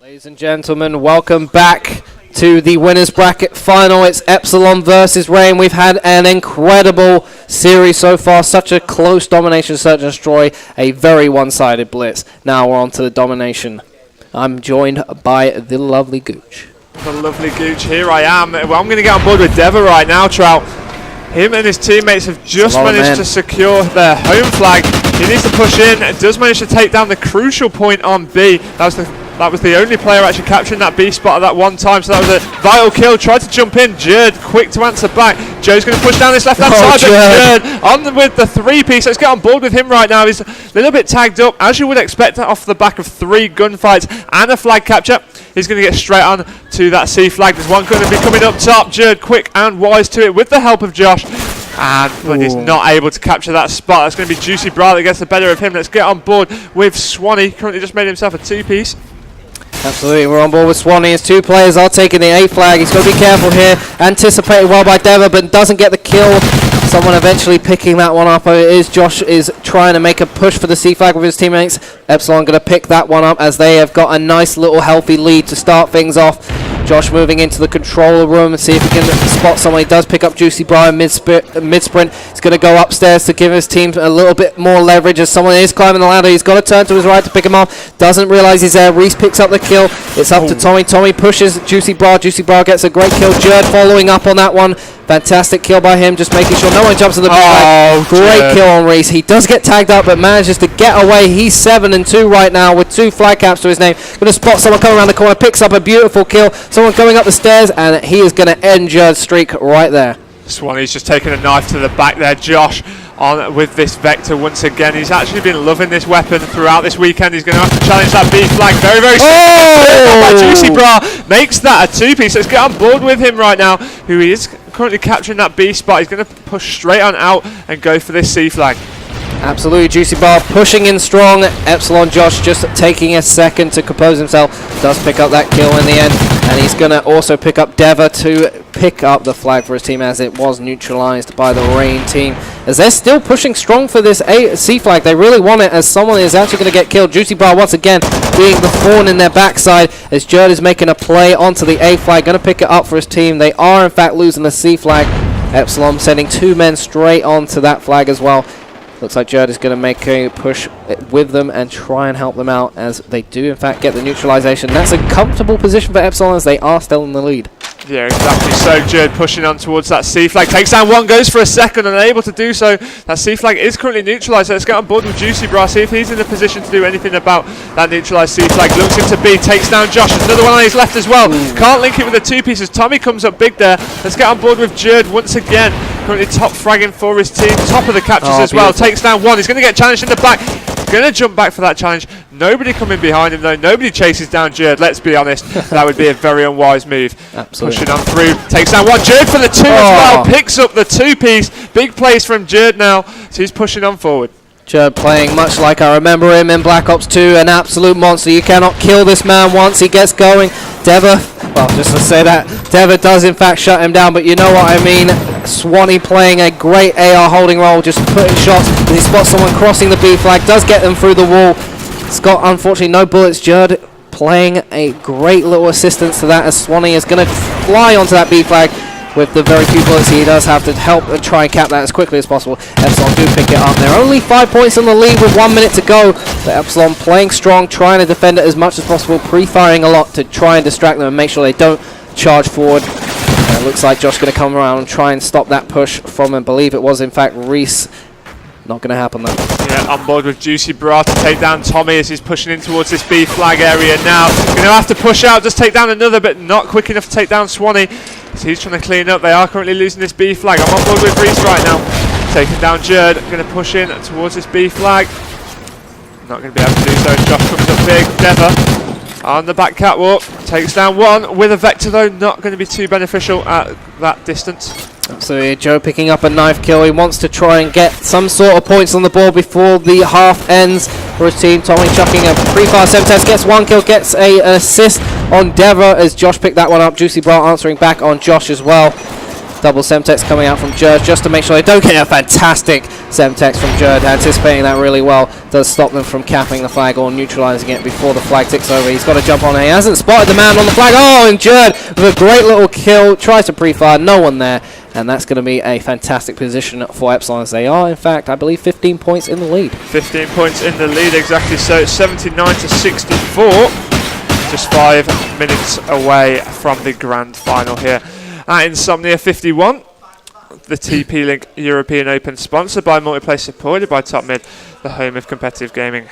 Ladies and gentlemen, welcome back to the winners bracket final. It's Epsilon versus Rain. We've had an incredible series so far, such a close domination, search and destroy, a very one-sided blitz. Now we're on to the domination. I'm joined by the lovely Gooch. The lovely Gooch, here I am. Well, I'm going to get on board with Deva right now, Trout. Him and his teammates have just managed to secure their home flag. He needs to push in, does manage to take down the crucial point on B. That was the only player actually capturing that B spot at that one time, so that was a vital kill. Tried to jump in, Jerd quick to answer back. Joe's going to push down this left-hand side, but Jerd on with the three-piece. Let's get on board with him right now. He's a little bit tagged up, as you would expect off the back of 3 gunfights and a flag capture. He's going to get straight on to that C flag. There's one going to be coming up top. Jerd quick and wise to it with the help of Josh. But he's not able to capture that spot. That's going to be Juicy Bra that gets the better of him. Let's get on board with Swanee. Currently just made himself a 2-piece. Absolutely, we're on board with Swanee. His 2 players are taking the A flag. He's got to be careful here. Anticipated well by Deva, but doesn't get the kill. Someone eventually picking that one up. It is Josh is trying to make a push for the C flag with his teammates. Epsilon going to pick that one up as they have got a nice little healthy lead to start things off. Josh moving into the controller room and see if he can spot someone. He does pick up Juicy Bra in mid-sprint. He's going to go upstairs to give his team a little bit more leverage as someone is climbing the ladder. He's got to turn to his right to pick him off. Doesn't realize he's there. Reese picks up the kill. It's up to Tommy. Tommy pushes Juicy Bra. Juicy Bra gets a great kill. Jerd following up on that one. Fantastic kill by him, just making sure no one jumps in the flag. Great kill on Reese. He does get tagged up, but manages to get away. He's 7-2 right now with 2 flag caps to his name. Going to spot someone coming around the corner, picks up a beautiful kill. Someone going up the stairs, and he is going to end Jerd's streak right there. Swanee's just taking a knife to the back there. Josh on with this Vector once again. He's actually been loving this weapon throughout this weekend. He's going to have to challenge that B flag. Very, very by Juicy Bra. Makes that a 2-piece. Let's get on board with him right now, who he is currently capturing that B spot. He's going to push straight on out and go for this C flag. Absolutely, Juicy Bar pushing in strong. Epsilon Josh just taking a second to compose himself. Does pick up that kill in the end, and he's going to also pick up Deva to pick up the flag for his team as it was neutralized by the Rain team. As they're still pushing strong for this C flag, they really want it as someone is actually going to get killed. Juicy Bar once again being the thorn in their backside as Jerd is making a play onto the A flag, going to pick it up for his team. They are in fact losing the C flag. Epsilon sending 2 men straight onto that flag as well. Looks like Jerd is going to make a push with them and try and help them out as they do in fact get the neutralization. That's a comfortable position for Epsilon as they are still in the lead. Yeah, exactly. So Jerd pushing on towards that C flag, takes down one, goes for a second, and unable to do so. That C flag is currently neutralized. So let's get on board with Juicy Bra, see if he's in a position to do anything about that neutralized C flag. Looks into B, takes down Josh. There's another one on his left as well. Can't link it with the 2 pieces. Tommy comes up big there. Let's get on board with Jerd once again. Currently top fragging for his team, top of the captures as well. Takes down one. He's going to get challenged in the back. Going to jump back for that challenge. Nobody coming behind him though. Nobody chases down Jerd. Let's be honest. That would be a very unwise move. Absolutely. Pushing on through. Takes down one. Jerd for the 2 as well. Picks up the 2-piece. Big plays from Jerd now. So he's pushing on forward. Jerd playing much like I remember him in Black Ops 2. An absolute monster. You cannot kill this man once he gets going. Deva, well, just to say that, Deva does in fact shut him down, but you know what I mean. Swanee playing a great AR holding role, just putting shots. And he spots someone crossing the B flag, does get them through the wall. Scott, unfortunately, no bullets. Jerd playing a great little assistance to that as Swanee is going to fly onto that B flag with the very few bullets he does have to help and try and cap that as quickly as possible. Epsilon do pick it up. They're only 5 points in the lead with 1 minute to go. But Epsilon playing strong, trying to defend it as much as possible, pre-firing a lot to try and distract them and make sure they don't charge forward. It looks like Josh going to come around and try and stop that push from, I believe it was in fact Reese. Not going to happen though. Yeah, on board with Juicy Bra to take down Tommy as he's pushing in towards this B flag area now. Going to have to push out, just take down another, but not quick enough to take down Swanee. So he's trying to clean up. They are currently losing this B flag. I'm on board with Reese right now. Taking down Jerd. Going to push in towards this B flag. Not going to be able to do so. Josh comes up big. Deva on the back catwalk. Takes down one with a Vector though. Not going to be too beneficial at that distance. So Joe picking up a knife kill. He wants to try and get some sort of points on the board before the half ends for his team. Tommy chucking a pre-fire 7 test, gets 1 kill, gets an assist on Deva as Josh picked that one up. Juicy Bra answering back on Josh as well. Double Semtex coming out from Jerd just to make sure they don't get a fantastic Semtex from Jerd, anticipating that really well. Does stop them from capping the flag or neutralizing it before the flag ticks over. He's got to jump on it. He hasn't spotted the man on the flag. Oh, and Jerd with a great little kill. Tries to pre-fire. No one there. And that's going to be a fantastic position for Epsilon, as they are, in fact, I believe 15 points in the lead. 15 points in the lead, exactly so. It's 79 to 64. Just 5 minutes away from the grand final here at Insomnia 51. The TP Link European Open, sponsored by Multiplay, supported by TopMid, the home of competitive gaming.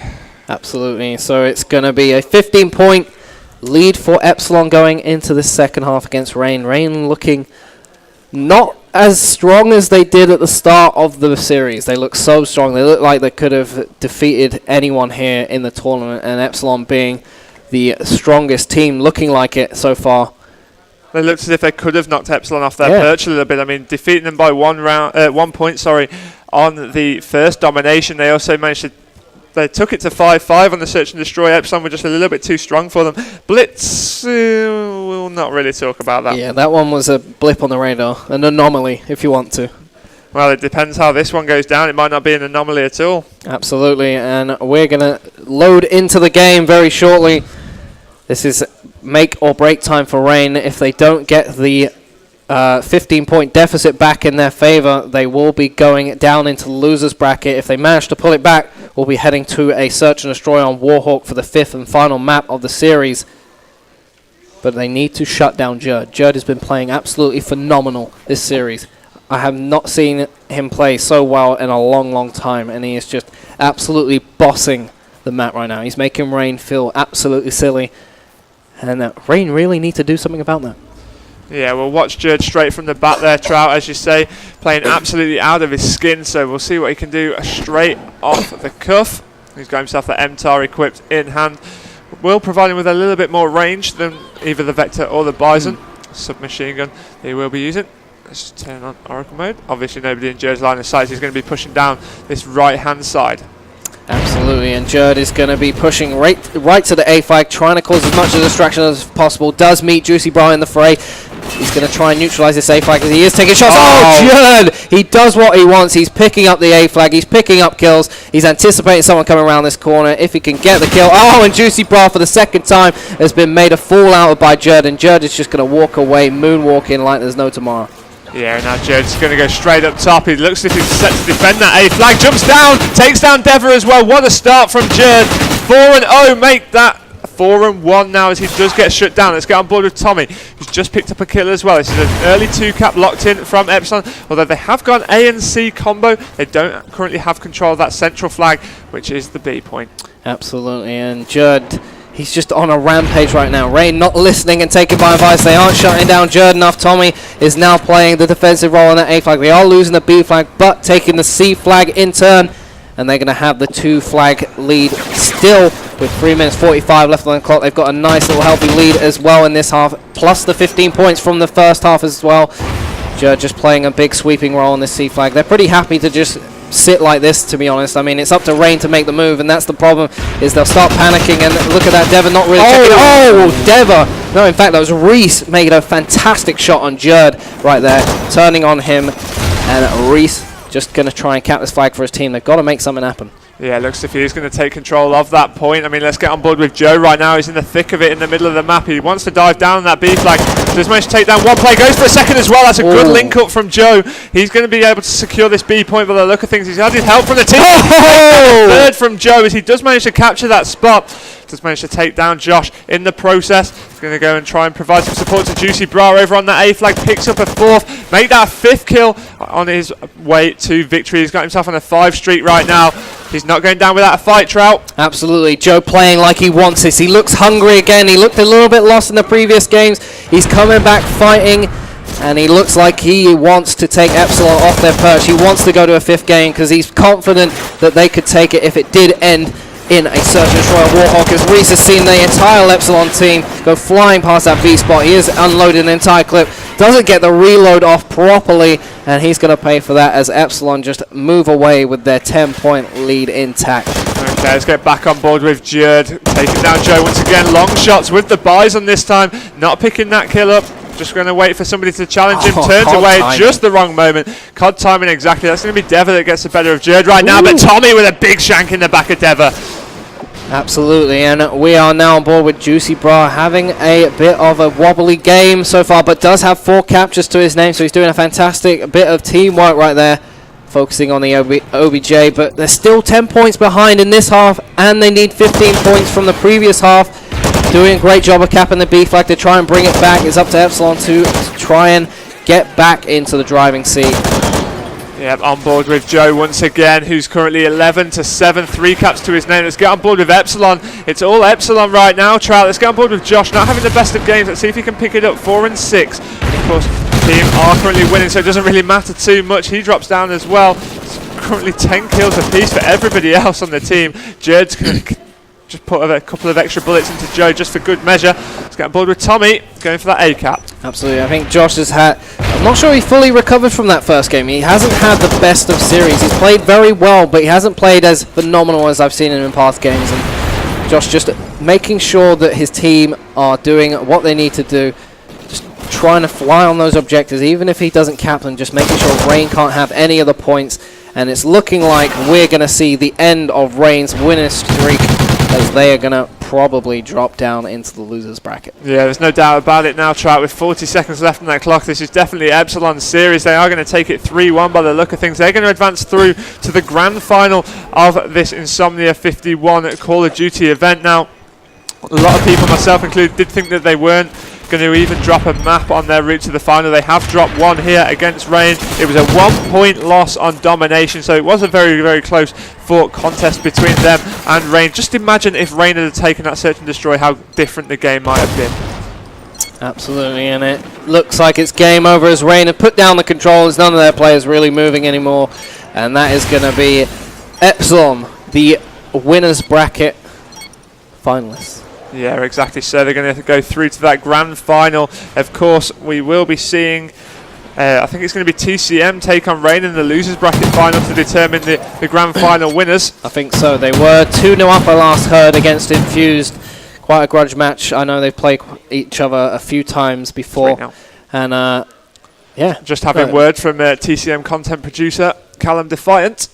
Absolutely. So it's going to be a 15-point lead for Epsilon going into the second half against Rain. Rain looking not as strong as they did at the start of the series. They look so strong. They look like they could have defeated anyone here in the tournament, and Epsilon being the strongest team, looking like it so far. They looked as if they could have knocked Epsilon off their perch a little bit. I mean, defeating them by 1 point, on the first domination. They also managed to, they took it to 5-5 on the search and destroy. Epsilon were just a little bit too strong for them. Blitz, we'll not really talk about that. Yeah, that one was a blip on the radar, an anomaly, if you want to. Well, it depends how this one goes down. It might not be an anomaly at all. Absolutely, and we're going to load into the game very shortly. This is make or break time for Rain. If they don't get the 15-point deficit back in their favor, they will be going down into the loser's bracket. If they manage to pull it back, we'll be heading to a search and destroy on Warhawk for the 5th and final map of the series. But they need to shut down Jerd. Jerd has been playing absolutely phenomenal this series. I have not seen him play so well in a long, long time, and he is just absolutely bossing the map right now. He's making Rain feel absolutely silly, and Rain really need to do something about that. Yeah, we'll watch Jerd straight from the bat there, Trout, as you say, playing absolutely out of his skin, so we'll see what he can do straight off the cuff. He's got himself the MTAR equipped in hand. Will provide him with a little bit more range than either the Vector or the Bison. Submachine gun they will be using. Let's just turn on Oracle mode. Obviously nobody in Jerd's line of sight. He's going to be pushing down this right-hand side. Absolutely, and Jerd is going to be pushing right to the A flag, trying to cause as much of a distraction as possible. Does meet Juicy Bra in the fray. He's going to try and neutralize this A flag as he is taking shots. Oh, Jerd! He does what he wants. He's picking up the A flag. He's picking up kills. He's anticipating someone coming around this corner. If he can get the kill. Oh, and Juicy Bra for the second time has been made a fool out of by Jerd, and Jerd is just going to walk away, moonwalking like there's no tomorrow. Yeah, now Jerd's going to go straight up top. He looks as if he's set to defend that A flag. Jumps down, takes down Dever as well. What a start from Jerd. 4-0, make that 4-1 now as he does get shut down. Let's get on board with Tommy, who's just picked up a kill as well. This is an early 2-cap locked in from Epsilon. Although they have got an A and C combo, they don't currently have control of that central flag, which is the B point. Absolutely, and Jerd, he's just on a rampage right now. Rain not listening and taking by advice. They aren't shutting down Jerd enough. Tommy is now playing the defensive role on that A flag. They are losing the B flag, but taking the C flag in turn. And they're going to have the 2-flag lead still with 3 minutes 45 left on the clock. They've got a nice little healthy lead as well in this half, plus the 15 points from the first half as well. Jerd just playing a big sweeping role on this C flag. They're pretty happy to just sit like this, to be honest. I mean, it's up to Rain to make the move, and that's the problem, is they'll start panicking. And look at that, Dever not really checking out. Oh, Dever! No, in fact, that was Reese making a fantastic shot on Jerd right there, turning on him, and Reese just going to try and cap this flag for his team. They've got to make something happen. Yeah, it looks as if he is going to take control of that point. I mean, let's get on board with Joe right now. He's in the thick of it in the middle of the map. He wants to dive down that B flag. Does manage to take down one play. Goes for a second as well. That's a good link up from Joe. He's going to be able to secure this B point by the look of things. He's had his help from the team. Third from Joe as he does manage to capture that spot. Does manage to take down Josh in the process. He's going to go and try and provide some support to Juicy Bra over on that A flag. Picks up a 4th. Make that a 5th kill on his way to victory. He's got himself on a 5 streak right now. He's not going down without a fight, Trout. Absolutely. Joe playing like he wants this. He looks hungry again. He looked a little bit lost in the previous games. He's coming back fighting, and he looks like he wants to take Epsilon off their perch. He wants to go to a 5th game because he's confident that they could take it if it did end in a search and destroy Warhawk, as Reese has seen the entire Epsilon team go flying past that B spot. He is unloaded an entire clip, doesn't get the reload off properly, and he's going to pay for that as Epsilon just move away with their 10-point lead intact. Okay, let's get back on board with Jerd, taking down Joe once again. Long shots with the Bison this time, not picking that kill up. just going to wait for somebody to challenge him. Oh, Turns COD away timing. just the wrong moment. COD timing exactly. That's going to be Deva that gets the better of Jerd right now, but Tommy with a big shank in the back of Deva. Absolutely, and we are now on board with Juicy Bra, having a bit of a wobbly game so far, but does have 4 captures to his name, so he's doing a fantastic bit of teamwork right there, focusing on the OBJ, but they're still 10 points behind in this half, and they need 15 points from the previous half. Doing a great job of capping the B flag to try and bring it back. It's up to Epsilon to try and get back into the driving seat. Yep, on board with Joe once again, who's currently 11-7, 3 caps to his name. Let's get on board with Epsilon. It's all Epsilon right now, Trout. Let's get on board with Josh, not having the best of games. Let's see if he can pick it up. 4 and 6. Of course, the team are currently winning, so it doesn't really matter too much. He drops down as well. It's currently 10 kills apiece for everybody else on the team. Jerd's going to just put a couple of extra bullets into Joe just for good measure. Let's get on board with Tommy, going for that A cap. Absolutely, I think Josh has had... I'm not sure he fully recovered from that first game. He hasn't had the best of series. He's played very well, but he hasn't played as phenomenal as I've seen him in past games. And Josh just making sure that his team are doing what they need to do. Just trying to fly on those objectives, even if he doesn't cap them, just making sure Rain can't have any of the points. And it's looking like we're going to see the end of Rain's winning streak, as they are going to probably drop down into the losers bracket. Yeah, there's no doubt about it now, Trout. With 40 seconds left on that clock, this is definitely Epsilon's series. They are going to take it 3-1 by the look of things. They're going to advance through to the grand final of this Insomnia 51 Call of Duty event. Now, a lot of people, myself included, did think that they weren't going to even drop a map on their route to the final. They have dropped one here against Rain. It was a 1-point loss on domination, so it was a very, very close fought contest between them and Rain. Just imagine if Rain had taken that search and destroy, how different the game might have been. Absolutely, and it looks like it's game over as Rain have put down the controls. None of their players really moving anymore, and that is going to be Epsilon, the winners bracket finalists. Yeah, exactly. So they're going to go through to that grand final. Of course, we will be seeing, I think it's going to be TCM take on Rain in the losers bracket final to determine the grand final winners. I think so. They were 2-0 up, I last heard, against Infused. Quite a grudge match. I know they've played each other a few times before. And, yeah. Just having word from TCM content producer, Callum Defiant.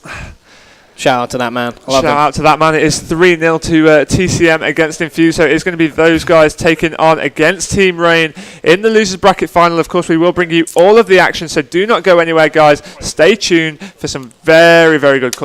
Shout out to that man. Shout out to that man. It is 3-0 to TCM against Infuse. So it's going to be those guys taking on against Team Rain in the losers bracket final. Of course, we will bring you all of the action. So do not go anywhere, guys. Stay tuned for some very, very good